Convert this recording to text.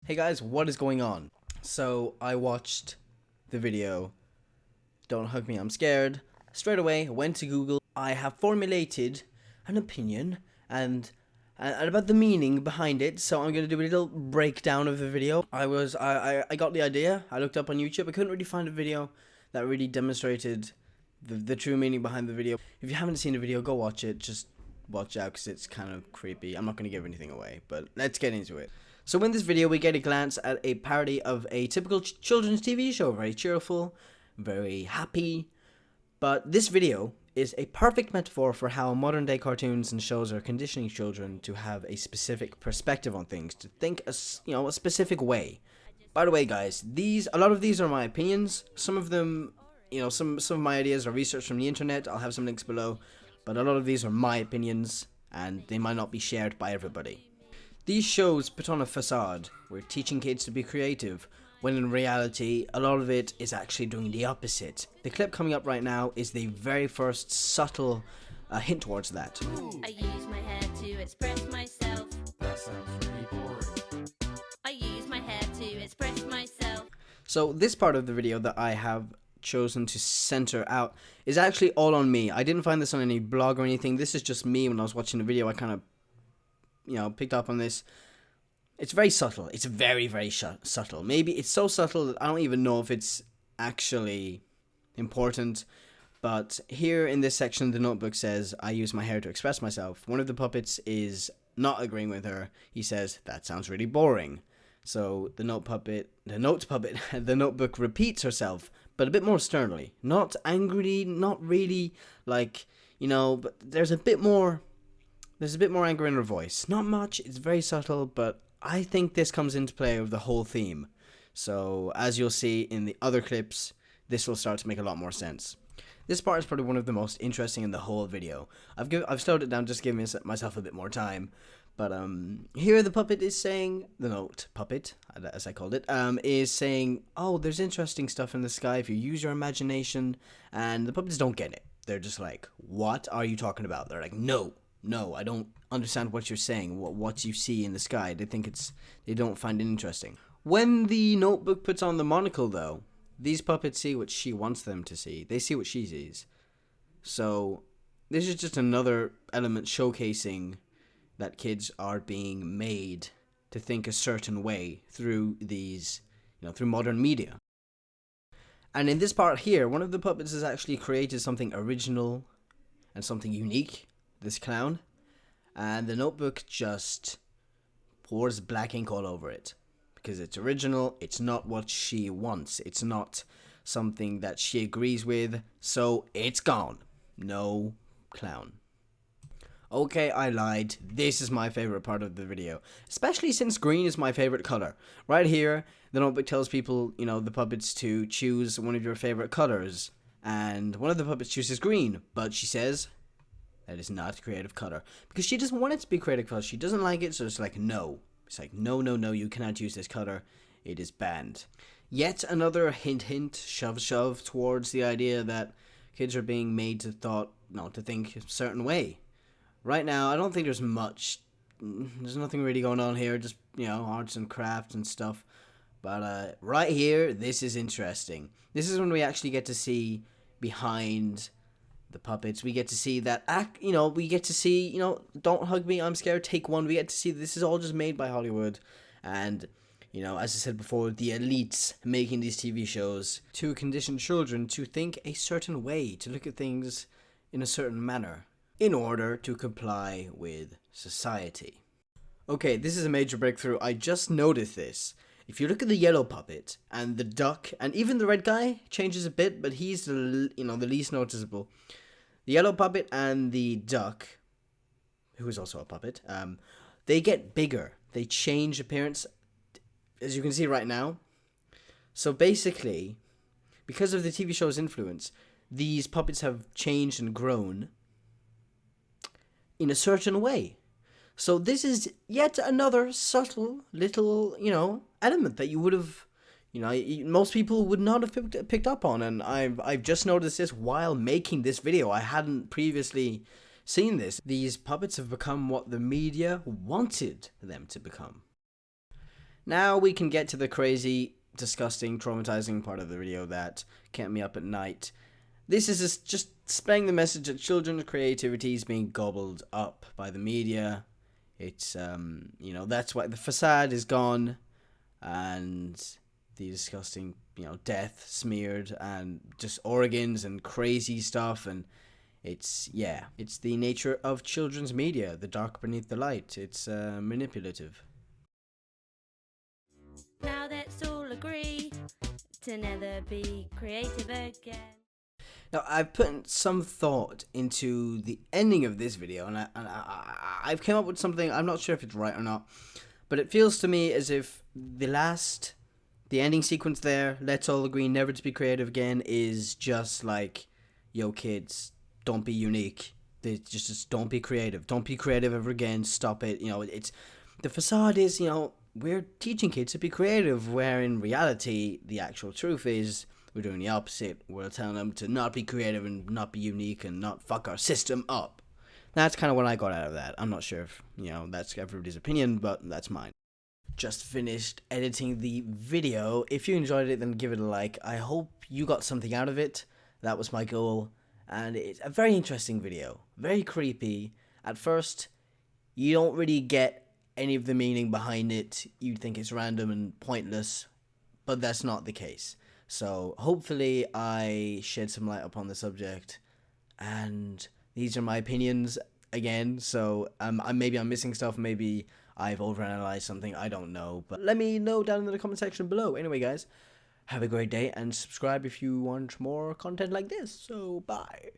Hey guys, what is going on? So I watched the video, Don't Hug Me, I'm Scared. Straight away, went to Google. I have formulated an opinion and about the meaning behind it, so I'm going to do a little breakdown of the video. I got the idea, I looked up on YouTube, I couldn't really find a video that really demonstrated the true meaning behind the video. If you haven't seen the video, go watch it, just watch out because it's kind of creepy. I'm not going to give anything away, but let's get into it. So in this video, we get a glance at a parody of a typical children's TV show. Very cheerful, very happy. But this video is a perfect metaphor for how modern day cartoons and shows are conditioning children to have a specific perspective on things, to think a specific way. By the way, guys, a lot of these are my opinions. Some of them, some of my ideas are research from the internet. I'll have some links below. But a lot of these are my opinions, and they might not be shared by everybody. These shows put on a facade. We're teaching kids to be creative, when in reality, a lot of it is actually doing the opposite. The clip coming up right now is the very first subtle hint towards that. I use my hair to express myself. That sounds really boring. I use my hair to express myself. So this part of the video that I have chosen to center out is actually all on me. I didn't find this on any blog or anything. This is just me. When I was watching the video, I kind of picked up on this. It's very subtle. It's very, very subtle. Maybe it's so subtle that I don't even know if it's actually important. But here in this section, the notebook says, I use my hair to express myself. One of the puppets is not agreeing with her. He says, that sounds really boring. So the notebook repeats herself, but a bit more sternly. Not angrily, not really but there's a bit more anger in her voice. Not much, it's very subtle, but I think this comes into play with the whole theme. So as you'll see in the other clips, this will start to make a lot more sense. This part is probably one of the most interesting in the whole video. I've slowed it down just to give myself a bit more time. But here the puppet is saying, the note puppet, as I called it, is saying, oh, there's interesting stuff in the sky if you use your imagination. And the puppets don't get it. They're just like, what are you talking about? They're like, no, I don't understand what you're saying, what you see in the sky. They don't find it interesting. When the notebook puts on the monocle, though, these puppets see what she wants them to see. They see what she sees. So this is just another element showcasing that kids are being made to think a certain way through through modern media. And in this part here, one of the puppets has actually created something original and something unique, this clown, and the notebook just pours black ink all over it. Because it's original, it's not what she wants, it's not something that she agrees with, so it's gone. No clown. Okay, I lied. This is my favorite part of the video, especially since green is my favorite color. Right here, the notebook tells people, the puppets to choose one of your favorite colors, and one of the puppets chooses green, but she says that is not a creative color because she doesn't want it to be a creative color. She doesn't like it, so it's like no. It's like no, you cannot use this color. It is banned. Yet another hint, shove towards the idea that kids are being made to think a certain way. Right now, I don't think there's nothing really going on here, just, arts and crafts and stuff. But right here, this is interesting. This is when we actually get to see behind the puppets. We get to see that we get to see, Don't Hug Me, I'm Scared, Take One. We get to see this is all just made by Hollywood. And, as I said before, the elites making these TV shows to condition children to think a certain way, to look at things in a certain manner, in order to comply with society. Okay, this is a major breakthrough. I just noticed this. If you look at the yellow puppet and the duck, and even the red guy changes a bit, but he's the least noticeable. The yellow puppet and the duck, who is also a puppet, they get bigger. They change appearance, as you can see right now. So basically, because of the TV show's influence, these puppets have changed and grown in a certain way. So this is yet another subtle little, element that you would have, most people would not have picked up on. And I've just noticed this while making this video. I hadn't previously seen this. These puppets have become what the media wanted them to become. Now we can get to the crazy, disgusting, traumatizing part of the video that kept me up at night. This is just spreading the message that children's creativity is being gobbled up by the media. It's, that's why the facade is gone, and the disgusting, death smeared, and just organs and crazy stuff, and it's the nature of children's media, the dark beneath the light. It's manipulative. Now let's all agree to never be creative again. Now, I've put some thought into the ending of this video, and I've come up with something. I'm not sure if it's right or not, but it feels to me as if the ending sequence there, let's all agree never to be creative again, is just like, yo kids, don't be unique. Just don't be creative. Don't be creative ever again. Stop it. It's the facade is, we're teaching kids to be creative, where in reality, the actual truth is we're doing the opposite. We're telling them to not be creative and not be unique and not fuck our system up. That's kind of what I got out of that. I'm not sure if, that's everybody's opinion, but that's mine. Just finished editing the video. If you enjoyed it, then give it a like. I hope you got something out of it. That was my goal. And it's a very interesting video. Very creepy. At first, you don't really get any of the meaning behind it. You'd think it's random and pointless, but that's not the case. So hopefully I shed some light upon the subject, and these are my opinions again. So maybe I'm missing stuff, maybe I've overanalyzed something, I don't know, but let me know down in the comment section below. Anyway guys, have a great day and subscribe if you want more content like this. So bye.